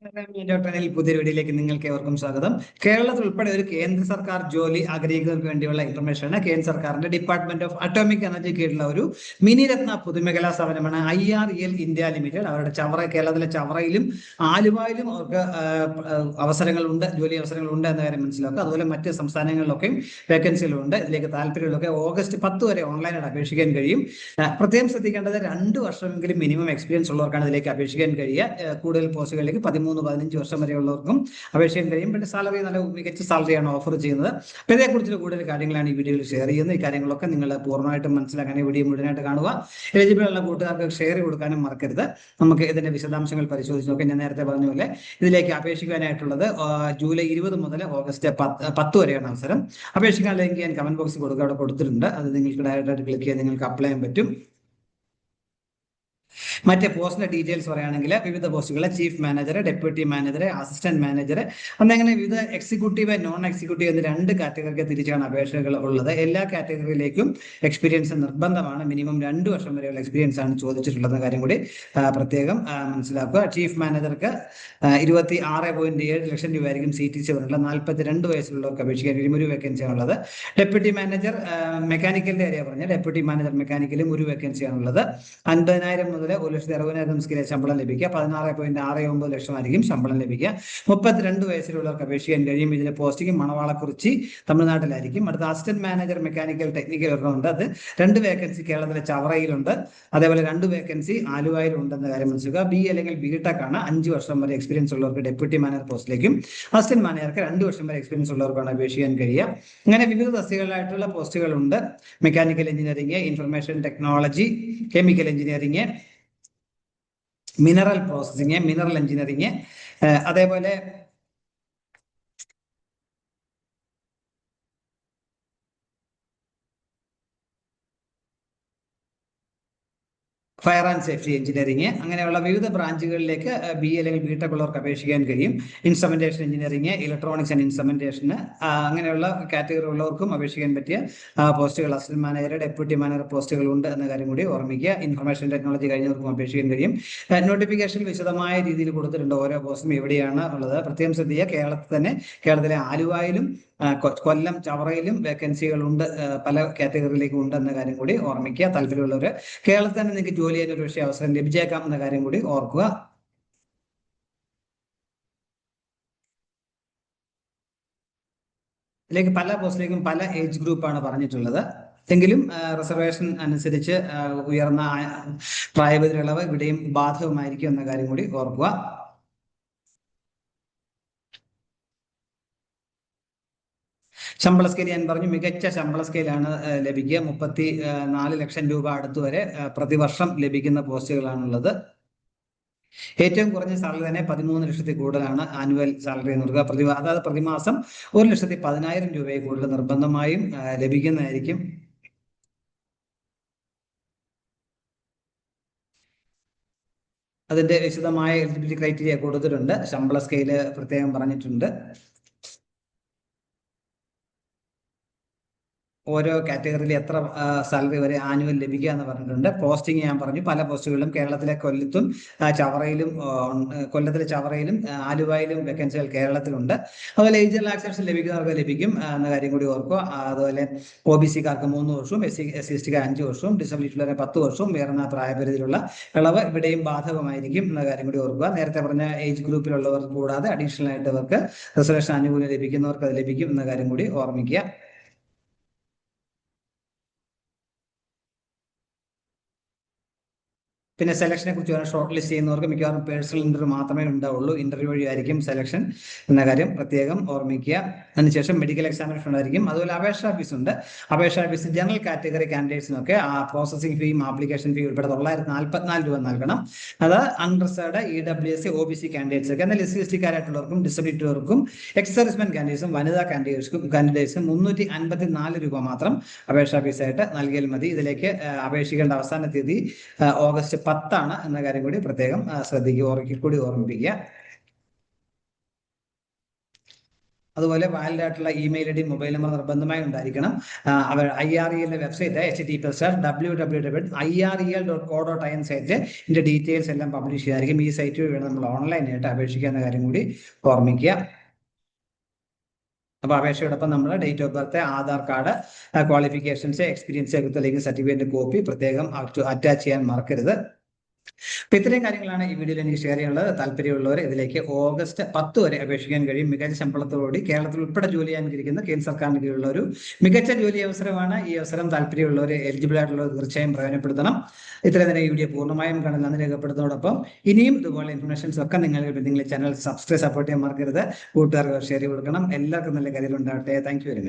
ിൽ പുതിയ വീഡിയോയിലേക്ക് നിങ്ങൾക്ക് ഏവർക്കും സ്വാഗതം. കേരളത്തിൽ ഉൾപ്പെടെ ഒരു കേന്ദ്ര സർക്കാർ ജോലി ആഗ്രഹിക്കുന്നവർക്ക് വേണ്ടിയുള്ള ഇൻഫർമേഷനാണ്. കേന്ദ്ര സർക്കാരിന്റെ ഡിപ്പാർട്ട്മെന്റ് ഓഫ് അറ്റോമിക് എനർജി കീഴിലുള്ള ഒരു മിനിരത്ന പൊതുമേഖലാ സ്ഥാപനമാണ് IREL ഇന്ത്യ ലിമിറ്റഡ്. അവരുടെ കേരളത്തിലെ ചവറയിലും ആലുവായിലും അവർക്ക് അവസരങ്ങളുണ്ട്, ജോലി അവസരങ്ങളുണ്ട് എന്ന കാര്യം മനസ്സിലാക്കുക. അതുപോലെ മറ്റ് സംസ്ഥാനങ്ങളിലൊക്കെയും വേക്കൻസികളുണ്ട്. ഇതിലേക്ക് താല്പര്യമുള്ളവർക്ക് ഓഗസ്റ്റ് 10 വരെ ഓൺലൈനായിട്ട് അപേക്ഷിക്കാൻ കഴിയും. പ്രത്യേകം ശ്രദ്ധിക്കേണ്ടത് 2 വർഷമെങ്കിലും മിനിമം എക്സ്പീരിയൻസ് ഉള്ളവർക്കാണ് ഇതിലേക്ക് അപേക്ഷിക്കാൻ കഴിയുക. കൂടുതൽ പോസ്റ്റുകളിലേക്ക് 13-15 വർഷം വരെയുള്ളവർക്കും അപേക്ഷിക്കാൻ കഴിയും. പിന്നെ സാലറി നല്ല മികച്ച സാലറിയാണ് ഓഫർ ചെയ്യുന്നത്. അപ്പോൾ ഇതേക്കുറിച്ചുള്ള കൂടുതൽ കാര്യങ്ങളാണ് ഈ വീഡിയോയിൽ ഷെയർ ചെയ്യുന്നത്. ഈ കാര്യങ്ങളൊക്കെ നിങ്ങൾ പൂർണ്ണമായിട്ടും മനസ്സിലാക്കാൻ ഈ വീഡിയോ മുഴുവനായിട്ട് കാണുക. എലിജിബിൾ ഉള്ള കൂട്ടുകാർക്ക് ഷെയർ കൊടുക്കാനും മറക്കരുത്. നമുക്ക് ഇതിന്റെ വിശദാംശങ്ങൾ പരിശോധിച്ച് നോക്കാം. ഞാൻ നേരത്തെ പറഞ്ഞ പോലെ ഇതിലേക്ക് അപേക്ഷിക്കാനായിട്ടുള്ളത് ജൂലൈ 20 മുതൽ ഓഗസ്റ്റ് 10 വരെയാണ് അവസരം. അപേക്ഷിക്കാൻ ലിങ്ക് ഞാൻ കമന്റ് ബോക്സിൽ കൊടുക്കുക, അവിടെ കൊടുത്തിട്ടുണ്ട്. അത് നിങ്ങൾക്ക് ഡയറക്റ്റായിട്ട് ക്ലിക്ക് ചെയ്ത് നിങ്ങൾക്ക് അപ്ലൈ ചെയ്യാൻ പറ്റും. മറ്റേ പോസ്റ്റിന്റെ ഡീറ്റെയിൽസ് പറയുകയാണെങ്കിൽ വിവിധ പോസ്റ്റുകളെ chief manager, deputy manager, assistant manager എന്നിങ്ങനെ വിവിധ എക്സിക്യൂട്ടീവ്, നോൺ എക്സിക്യൂട്ടീവ് എന്ന് 2 കാറ്റഗറിക്ക് തിരിച്ചാണ് അപേക്ഷകൾ ഉള്ളത്. എല്ലാ കാറ്റഗറിയിലേക്കും എക്സ്പീരിയൻസ് നിർബന്ധമാണ്. മിനിമം 2 വർഷം വരെയുള്ള എക്സ്പീരിയൻസ് ആണ് ചോദിച്ചിട്ടുള്ളത് കാര്യം കൂടി പ്രത്യേകം മനസ്സിലാക്കുക. ചീഫ് മാനേജർക്ക് 26.7 ലക്ഷം രൂപയായിരിക്കും CTC വരുന്നത്. 42 വയസ്സുള്ളവർക്ക് അപേക്ഷിക്കാൻ കഴിയും. ഒരു വേക്കൻസിയാണ് ഉള്ളത്. ഡെപ്യൂട്ടി മാനേജർ മെക്കാനിക്കലിന്റെ കാര്യം പറഞ്ഞാൽ ഡെപ്യൂട്ടി മാനേജർ മെക്കാനിക്കലും ഒരു വേക്കൻസിയാണ് ഉള്ളത്. 50,000 മുതൽ 1,60,000 സ്കിലെ ശമ്പളം ലഭിക്കുക. 16.69 ലക്ഷമായിരിക്കും ശമ്പളം ലഭിക്കുക. 32 വയസ്സിലുള്ളവർക്ക് അപേക്ഷിക്കാൻ കഴിയും. ഇതിന്റെ പോസ്റ്റിംഗ് മണവാളക്കുറിച്ചി, തമിഴ്നാട്ടിലായിരിക്കും. അടുത്ത അസിസ്റ്റന്റ് മാനേജർ മെക്കാനിക്കൽ ടെക്നിക്കൽ ഉണ്ട്. അത് 2 വേക്കൻസി കേരളത്തിലെ ചവറയിലുണ്ട്. അതേപോലെ 2 വേക്കൻസി ആലുവയിലുണ്ടെന്ന കാര്യം മനസ്സിലാക്കുക. BA അല്ലെങ്കിൽ BTech ആണ്. 5 വർഷം വരെ എക്സ്പീരിയൻസ് ഉള്ളവർക്ക് ഡെപ്യൂട്ടി മാനേജർ പോസ്റ്റിലേക്കും അസിസ്റ്റന്റ് മാനേജർക്ക് 2 വർഷം വരെ എക്സ്പീരിയൻസ് ഉള്ളവർക്കാണ് അപേക്ഷിക്കാൻ കഴിയുക. അങ്ങനെ വിവിധ തസ്തികകളായിട്ടുള്ള പോസ്റ്റുകളുണ്ട്. Mechanical engineering, information technology, chemical engineering, mineral processing, mineral engineering, അതേപോലെ ഫയർ ആൻഡ് സേഫ്റ്റി എഞ്ചിനീയറിംഗ്, അങ്ങനെയുള്ള വിവിധ ബ്രാഞ്ചുകളിലേക്ക് BA അല്ലെങ്കിൽ BTech ഉള്ളവർക്ക് അപേക്ഷിക്കാൻ കഴിയും. ഇൻസ്ട്രുമെന്റേഷൻ എഞ്ചിനീയറിംഗ്, ഇലക്ട്രോണിക്സ് ആൻഡ് ഇൻസ്ട്രുമെന്റേഷന് അങ്ങനെയുള്ള കാറ്റഗറി ഉള്ളവർക്കും അപേക്ഷിക്കാൻ പറ്റിയ പോസ്റ്റുകൾ, അസിസ്റ്റന്റ് മാനേജർ, ഡെപ്യൂട്ടി മാനേജർ പോസ്റ്റുകൾ ഉണ്ട് എന്ന കാര്യം കൂടി ഓർമ്മിക്കുക. ഇൻഫർമേഷൻ ടെക്നോളജി കഴിഞ്ഞവർക്കും അപേക്ഷിക്കാൻ കഴിയും. നോട്ടിഫിക്കേഷൻ വിശദമായ രീതിയിൽ കൊടുത്തിട്ടുണ്ട്. ഓരോ പോസ്റ്റും എവിടെയാണ് ഉള്ളത് പ്രത്യേകം ശ്രദ്ധിക്കുക. കേരളത്തിലെ ആലുവയിലും കൊല്ലം ചവറയിലും വേക്കൻസികൾ ഉണ്ട്. പല കാറ്റഗറിയിലേക്കും ഉണ്ട് എന്ന കാര്യം കൂടി ഓർമ്മിക്കുക. താല്പര്യമുള്ളവർ കേരളത്തിൽ തന്നെ നിങ്ങൾക്ക് ജോലി ചെയ്യാൻ ഒരു പക്ഷേ അവസരം ലഭിച്ചേക്കാം എന്ന കാര്യം കൂടി ഓർക്കുക. ഇതിലേക്ക് പല പോസ്റ്റിലേക്കും പല ഏജ് ഗ്രൂപ്പാണ് പറഞ്ഞിട്ടുള്ളത്. എങ്കിലും റിസർവേഷൻ അനുസരിച്ച് ഉയർന്ന പ്രായപരിധി ഇളവ് ഇവിടെയും ബാധകമായിരിക്കും എന്ന കാര്യം കൂടി ഓർക്കുക. ശമ്പള സ്കെയിൽ ഞാൻ പറഞ്ഞു, മികച്ച ശമ്പള സ്കെയിലാണ് ലഭിക്കുക. 34 ലക്ഷം രൂപ അടുത്തുവരെ പ്രതിവർഷം ലഭിക്കുന്ന പോസ്റ്റുകളാണുള്ളത്. ഏറ്റവും കുറഞ്ഞ സാലറി തന്നെ 13 ലക്ഷത്തിൽ കൂടുതലാണ് ആനുവൽ സാലറി എന്ന് പറയുക. അതായത് പ്രതിമാസം 1,10,000 രൂപയെ കൂടുതൽ നിർബന്ധമായും ലഭിക്കുന്നതായിരിക്കും. അതിന്റെ വിശദമായ എലിജിബിലിറ്റി ക്രൈറ്റീരിയ കൊടുത്തിട്ടുണ്ട്. ശമ്പള സ്കെയില് പ്രത്യേകം പറഞ്ഞിട്ടുണ്ട്. ഓരോ കാറ്റഗറിയിൽ എത്ര സാലറി വരെ ആനുവൽ ലഭിക്കുക എന്ന് പറഞ്ഞിട്ടുണ്ട്. പോസ്റ്റിംഗ് ഞാൻ പറഞ്ഞു, പല പോസ്റ്റുകളിലും കേരളത്തിലെ ചവറയിലും ആലുവയിലും വേക്കൻസികൾ കേരളത്തിലുണ്ട്. അതുപോലെ ഏജ് റിലാക്സേഷൻ ലഭിക്കുന്നവർക്ക് ലഭിക്കും എന്ന കാര്യം കൂടി ഓർക്കുക. അതുപോലെ OBC-കാർക്ക് 3 വർഷവും, SC/ST-ക്ക് 5 വർഷവും, ഡിസബിലിറ്റിയുള്ളവരെ 10 വർഷവും ഉയർന്ന പ്രായപരിധിയിലുള്ള ഇളവ് ഇവിടെയും ബാധകമായിരിക്കും എന്ന കാര്യം കൂടി ഓർക്കുക. നേരത്തെ പറഞ്ഞ ഏജ് ഗ്രൂപ്പിലുള്ളവർ കൂടാതെ അഡീഷണൽ ആയിട്ട് അവർക്ക് റിസർവേഷൻ ആനുകൂല്യം ലഭിക്കുന്നവർക്ക് അത് ലഭിക്കും എന്ന കാര്യം കൂടി ഓർമ്മിക്കുക. പിന്നെ സെലക്ഷനെ കുറിച്ച് ഷോർട്ട് ലിസ്റ്റ് ചെയ്യുന്നവർക്ക് മിക്കവാറും പേഴ്സണൽ ഇന്റർവ്യൂ മാത്രമേ ഉണ്ടാവുള്ളൂ. ഇന്റർവ്യൂ വഴിയായിരിക്കും സെലക്ഷൻ എന്ന കാര്യം പ്രത്യേകം ഓർമ്മിക്കുക. അതിനുശേഷം മെഡിക്കൽ എക്സാമിനേഷൻ ഉണ്ടായിരിക്കും. അതുപോലെ അപേക്ഷാ ഫീസ് ഉണ്ട്. അപേക്ഷാ ഫീസ് ജനറൽ കാറ്റഗറി കാൻഡിഡേറ്റ്സിനൊക്കെ പ്രോസസിംഗ് ഫീയും ആപ്ലിക്കേഷൻ ഫീ ഉൾപ്പെടെ 944 രൂപ നൽകണം. അത് അൺറിസർവ്ഡ്, EWS, OBC കാൻഡിഡേറ്റ്സ് ഒക്കെ. എന്നാൽ SC/ST-കാരായിട്ടുള്ളവർക്കും ഡിസബിലിറ്റികൾക്കും എക്സ് സർവീസ്മെൻ കാൻഡിഡേറ്റ്സും വനിതാ കാൻഡിഡേറ്റ്സും 354 രൂപ മാത്രം അപേക്ഷാ ഫീസായിട്ട് നൽകിയാൽ മതി. ഇതിലേക്ക് അപേക്ഷിക്കേണ്ട അവസാന തീയതി ഓഗസ്റ്റ് 10 എന്ന കാര്യം കൂടി പ്രത്യേകം ശ്രദ്ധിക്കുക, ഓർമ്മിപ്പിക്കുക. അതുപോലെ വാലിഡ് ആയിട്ടുള്ള email I D, mobile number നിർബന്ധമായി ഉണ്ടായിരിക്കണം. അവർ IREL വെബ്സൈറ്റ് https://www.irel.co.in സൈറ്റ് ഇതിന്റെ ഡീറ്റെയിൽസ് എല്ലാം പബ്ലിഷ് ചെയ്തായിരിക്കും. ഈ സൈറ്റ് വഴി വേണം നമ്മൾ ഓൺലൈനായിട്ട് അപേക്ഷിക്കാവുന്ന കാര്യം കൂടി ഓർമ്മിക്കുക. അപ്പൊ അപേക്ഷയോടൊപ്പം നമ്മൾ date of birth, Aadhaar card, qualifications, experience അല്ലെങ്കിൽ സർട്ടിഫിക്കറ്റ് കോപ്പി പ്രത്യേകം അറ്റാച്ച് ചെയ്യാൻ മറക്കരുത്. അപ്പൊ ഇത്രയും കാര്യങ്ങളാണ് ഈ വീഡിയോയിൽ എനിക്ക് ഷെയർ ചെയ്യാനുള്ളത്. താല്പര്യമുള്ളവർ ഇതിലേക്ക് ഓഗസ്റ്റ് 10 വരെ അപേക്ഷിക്കാൻ കഴിയും. മികച്ച ശമ്പളത്തോടുകൂടി കേരളത്തിൽ ഉൾപ്പെടെ ജോലി ചെയ്യാനിരിക്കുന്ന കേന്ദ്ര സർക്കാരിന് കീഴിലുള്ള ഒരു മികച്ച ജോലി അവസരമാണ്. ഈ അവസരം താല്പര്യമുള്ളവർ, എലിജിബിൾ ആയിട്ടുള്ളവർ തീർച്ചയായും പ്രയോജനപ്പെടുത്തണം. ഇത്രയും നേരം ഈ വീഡിയോ പൂർണ്ണമായും കണ്ട് നന്ദി രേഖപ്പെടുത്തുന്നതോടൊപ്പം ഇനിയും ഇതുപോലെ ഇൻഫർമേഷൻസ് ഒക്കെ നിങ്ങളുടെ ചാനൽ സപ്പോർട്ട് ചെയ്യാൻ മറക്കരുത്. കൂട്ടുകാർക്ക് ഷെയർ കൊടുക്കണം. എല്ലാവർക്കും നല്ല കാര്യം ഉണ്ടാവട്ടെ. Thank you very much.